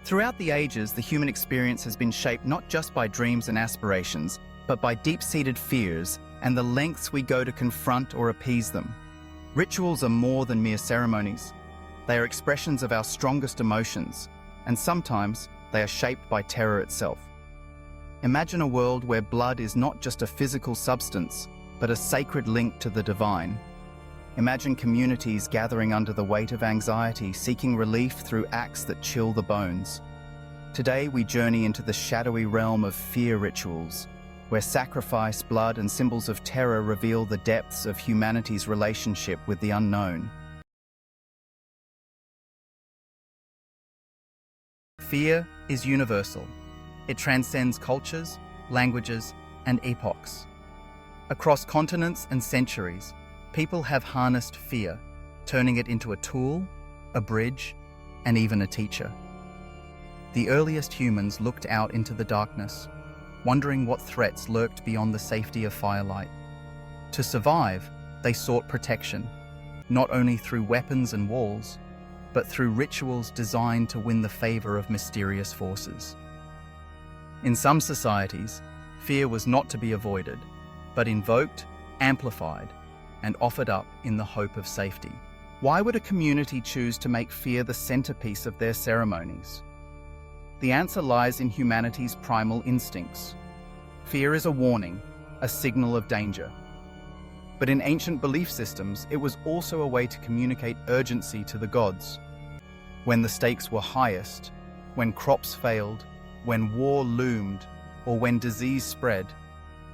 Throughout the ages, the human experience has been shaped not just by dreams and aspirations, but by deep-seated fears and the lengths we go to confront or appease them. Rituals are more than mere ceremonies. They are expressions of our strongest emotions, and sometimes they are shaped by terror itself. Imagine a world where blood is not just a physical substance, but a sacred link to the divine. Imagine communities gathering under the weight of anxiety, seeking relief through acts that chill the bones. Today, we journey into the shadowy realm of fear rituals, where sacrifice, blood, and symbols of terror reveal the depths of humanity's relationship with the unknown. Fear is universal. It transcends cultures, languages, and epochs. Across continents and centuries, people have harnessed fear, turning it into a tool, a bridge, and even a teacher. The earliest humans looked out into the darkness, wondering what threats lurked beyond the safety of firelight. To survive, they sought protection, not only through weapons and walls, but through rituals designed to win the favor of mysterious forces. In some societies, fear was not to be avoided, but invoked, amplified, and offered up in the hope of safety. Why would a community choose to make fear the centerpiece of their ceremonies? The answer lies in humanity's primal instincts. Fear is a warning, a signal of danger. But in ancient belief systems, it was also a way to communicate urgency to the gods. When the stakes were highest, when crops failed, when war loomed, or when disease spread,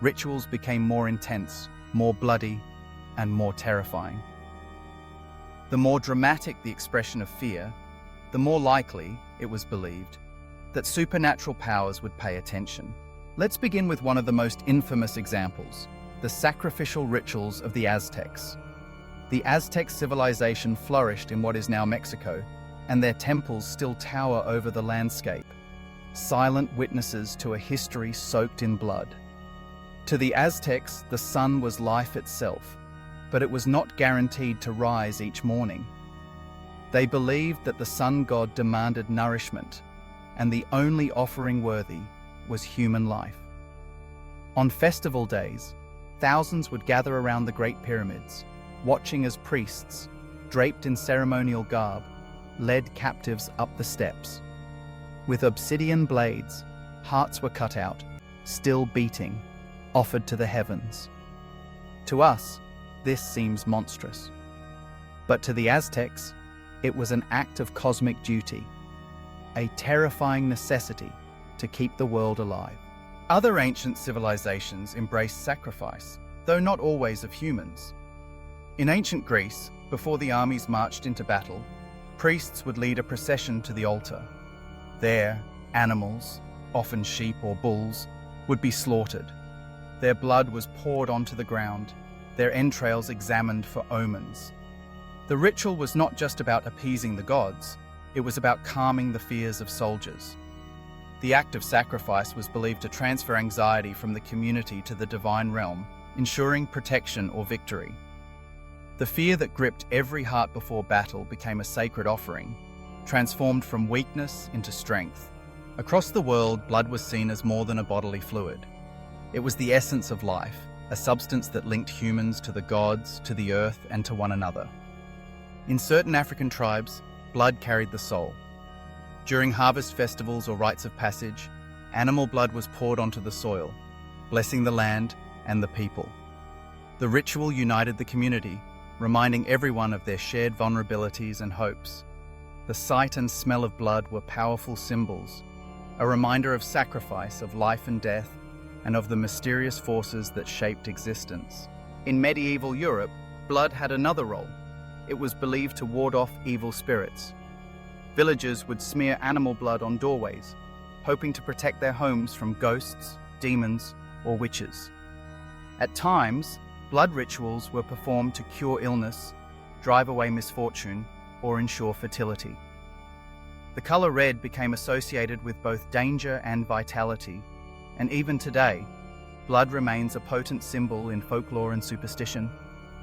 rituals became more intense, more bloody, and more terrifying. The more dramatic the expression of fear, the more likely, it was believed, that supernatural powers would pay attention. Let's begin with one of the most infamous examples, the sacrificial rituals of the Aztecs. The Aztec civilization flourished in what is now Mexico, and their temples still tower over the landscape, silent witnesses to a history soaked in blood. To the Aztecs, the sun was life itself, but it was not guaranteed to rise each morning. They believed that the sun god demanded nourishment, and the only offering worthy was human life. On festival days, thousands would gather around the Great Pyramids, watching as priests, draped in ceremonial garb, led captives up the steps. With obsidian blades, hearts were cut out, still beating, offered to the heavens. To us, this seems monstrous. But to the Aztecs, it was an act of cosmic duty, a terrifying necessity to keep the world alive. Other ancient civilizations embraced sacrifice, though not always of humans. In ancient Greece, before the armies marched into battle, priests would lead a procession to the altar. There, animals, often sheep or bulls, would be slaughtered. Their blood was poured onto the ground, their entrails examined for omens. The ritual was not just about appeasing the gods, it was about calming the fears of soldiers. The act of sacrifice was believed to transfer anxiety from the community to the divine realm, ensuring protection or victory. The fear that gripped every heart before battle became a sacred offering, transformed from weakness into strength. Across the world, blood was seen as more than a bodily fluid. It was the essence of life, a substance that linked humans to the gods, to the earth, and to one another. In certain African tribes, blood carried the soul. During harvest festivals or rites of passage, animal blood was poured onto the soil, blessing the land and the people. The ritual united the community, reminding everyone of their shared vulnerabilities and hopes. The sight and smell of blood were powerful symbols, a reminder of sacrifice, of life and death, and of the mysterious forces that shaped existence. In medieval Europe, blood had another role. It was believed to ward off evil spirits. Villagers would smear animal blood on doorways, hoping to protect their homes from ghosts, demons, or witches. At times, blood rituals were performed to cure illness, drive away misfortune, or ensure fertility. The color red became associated with both danger and vitality, and even today, blood remains a potent symbol in folklore and superstition.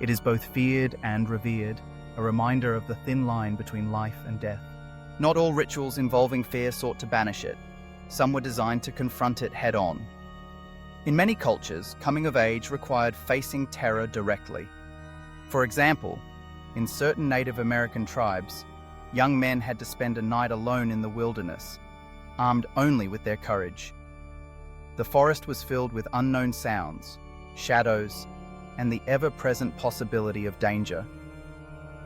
It is both feared and revered, a reminder of the thin line between life and death. Not all rituals involving fear sought to banish it. Some were designed to confront it head-on. In many cultures, coming of age required facing terror directly. For example, in certain Native American tribes, young men had to spend a night alone in the wilderness, armed only with their courage. The forest was filled with unknown sounds, shadows, and the ever-present possibility of danger.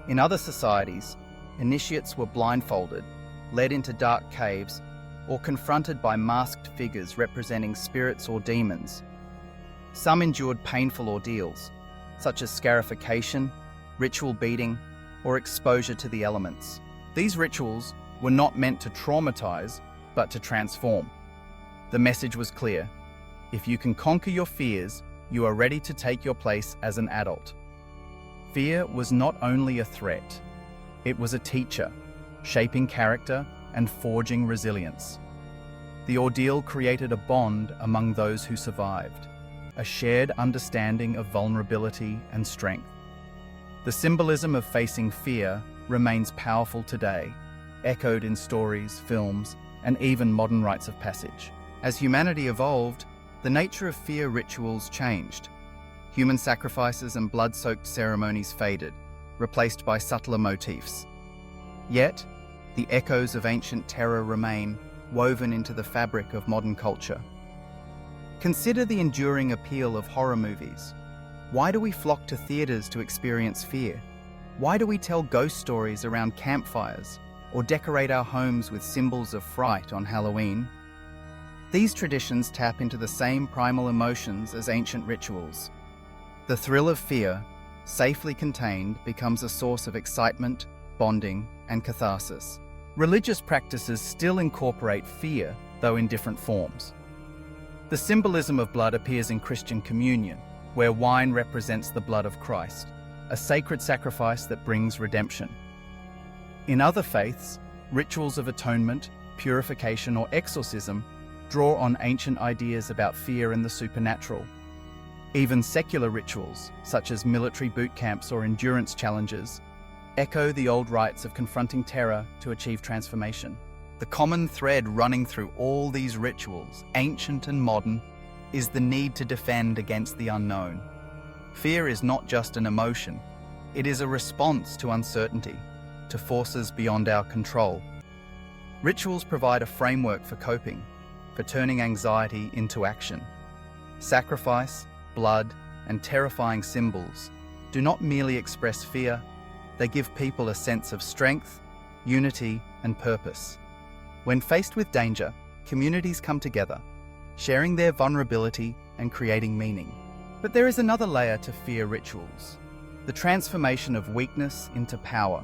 In other societies, initiates were blindfolded, led into dark caves, or confronted by masked figures representing spirits or demons. Some endured painful ordeals, such as scarification, ritual beating, or exposure to the elements. These rituals were not meant to traumatize, but to transform. The message was clear: if you can conquer your fears, you are ready to take your place as an adult. Fear was not only a threat, it was a teacher, shaping character and forging resilience. The ordeal created a bond among those who survived, a shared understanding of vulnerability and strength. The symbolism of facing fear remains powerful today, echoed in stories, films, and even modern rites of passage. As humanity evolved, the nature of fear rituals changed. Human sacrifices and blood-soaked ceremonies faded, replaced by subtler motifs. Yet, the echoes of ancient terror remain, woven into the fabric of modern culture. Consider the enduring appeal of horror movies. Why do we flock to theaters to experience fear? Why do we tell ghost stories around campfires or decorate our homes with symbols of fright on Halloween? These traditions tap into the same primal emotions as ancient rituals. The thrill of fear, safely contained, becomes a source of excitement, bonding, and catharsis. Religious practices still incorporate fear, though in different forms. The symbolism of blood appears in Christian communion, where wine represents the blood of Christ, a sacred sacrifice that brings redemption. In other faiths, rituals of atonement, purification, or exorcism draw on ancient ideas about fear and the supernatural. Even secular rituals, such as military boot camps or endurance challenges, echo the old rites of confronting terror to achieve transformation. The common thread running through all these rituals, ancient and modern, is the need to defend against the unknown. Fear is not just an emotion, it is a response to uncertainty, to forces beyond our control. Rituals provide a framework for coping, for turning anxiety into action. Sacrifice, blood, and terrifying symbols do not merely express fear, they give people a sense of strength, unity, and purpose. When faced with danger, communities come together, sharing their vulnerability and creating meaning. But there is another layer to fear rituals: the transformation of weakness into power.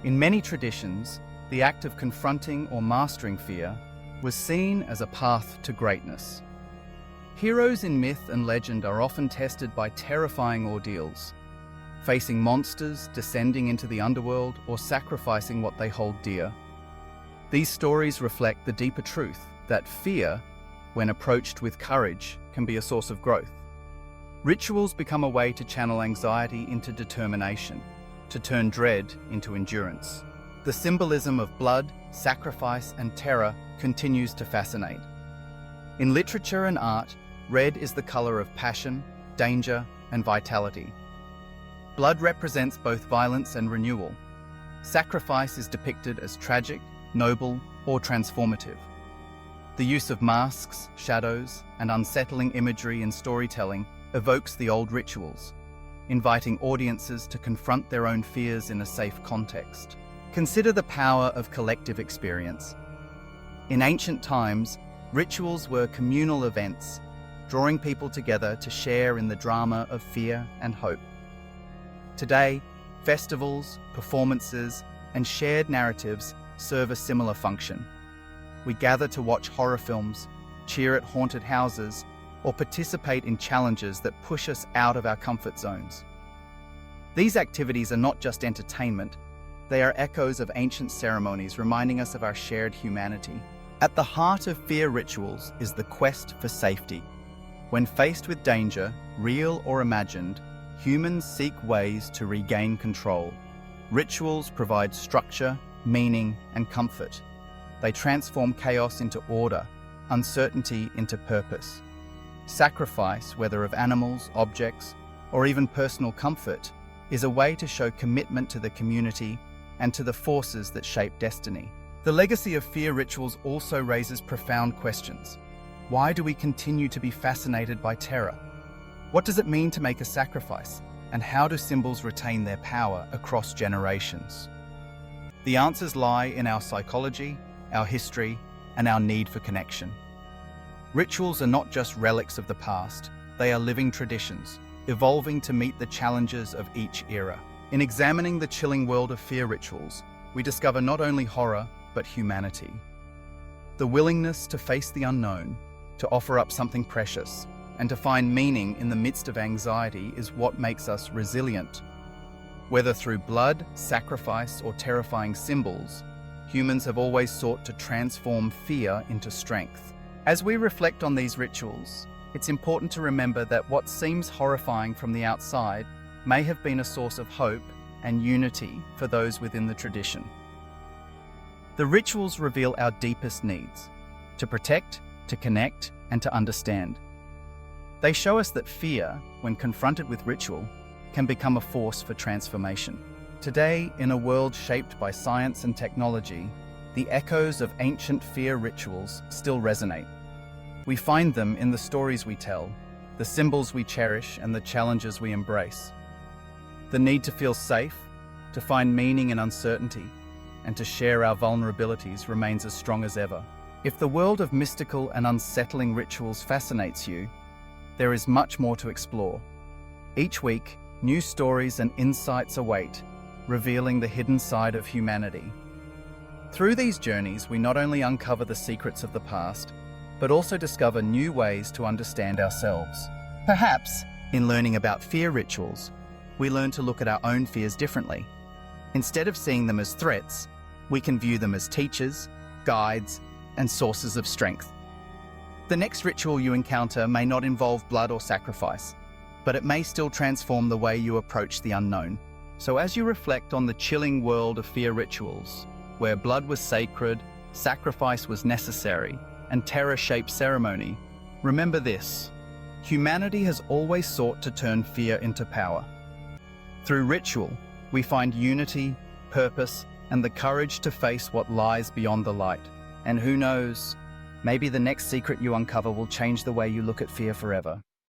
In many traditions, the act of confronting or mastering fear was seen as a path to greatness. Heroes in myth and legend are often tested by terrifying ordeals, facing monsters, descending into the underworld, or sacrificing what they hold dear. These stories reflect the deeper truth that fear, when approached with courage, can be a source of growth. Rituals become a way to channel anxiety into determination, to turn dread into endurance. The symbolism of blood, sacrifice, and terror continues to fascinate. In literature and art, red is the color of passion, danger, and vitality. Blood represents both violence and renewal. Sacrifice is depicted as tragic, noble, or transformative. The use of masks, shadows, and unsettling imagery in storytelling evokes the old rituals, inviting audiences to confront their own fears in a safe context. Consider the power of collective experience. In ancient times, rituals were communal events, drawing people together to share in the drama of fear and hope. Today, festivals, performances, and shared narratives serve a similar function. We gather to watch horror films, cheer at haunted houses, or participate in challenges that push us out of our comfort zones. These activities are not just entertainment, they are echoes of ancient ceremonies reminding us of our shared humanity. At the heart of fear rituals is the quest for safety. When faced with danger, real or imagined, humans seek ways to regain control. Rituals provide structure, meaning, and comfort. They transform chaos into order, uncertainty into purpose. Sacrifice, whether of animals, objects, or even personal comfort, is a way to show commitment to the community and to the forces that shape destiny. The legacy of fear rituals also raises profound questions. Why do we continue to be fascinated by terror? What does it mean to make a sacrifice? And how do symbols retain their power across generations? The answers lie in our psychology, our history, and our need for connection. Rituals are not just relics of the past, they are living traditions, evolving to meet the challenges of each era. In examining the chilling world of fear rituals, we discover not only horror, but humanity. The willingness to face the unknown, to offer up something precious, and to find meaning in the midst of anxiety is what makes us resilient. Whether through blood, sacrifice, or terrifying symbols, humans have always sought to transform fear into strength. As we reflect on these rituals, it's important to remember that what seems horrifying from the outside may have been a source of hope and unity for those within the tradition. The rituals reveal our deepest needs: to protect, to connect, and to understand. They show us that fear, when confronted with ritual, can become a force for transformation. Today, in a world shaped by science and technology, the echoes of ancient fear rituals still resonate. We find them in the stories we tell, the symbols we cherish, and the challenges we embrace. The need to feel safe, to find meaning in uncertainty, and to share our vulnerabilities remains as strong as ever. If the world of mystical and unsettling rituals fascinates you, there is much more to explore. Each week, new stories and insights await, revealing the hidden side of humanity. Through these journeys, we not only uncover the secrets of the past, but also discover new ways to understand ourselves. Perhaps, in learning about fear rituals, we learn to look at our own fears differently. Instead of seeing them as threats, we can view them as teachers, guides, and sources of strength. The next ritual you encounter may not involve blood or sacrifice, but it may still transform the way you approach the unknown. So as you reflect on the chilling world of fear rituals, where blood was sacred, sacrifice was necessary, and terror shaped ceremony, remember this: humanity has always sought to turn fear into power. Through ritual, we find unity, purpose, and the courage to face what lies beyond the light. And who knows, maybe the next secret you uncover will change the way you look at fear forever.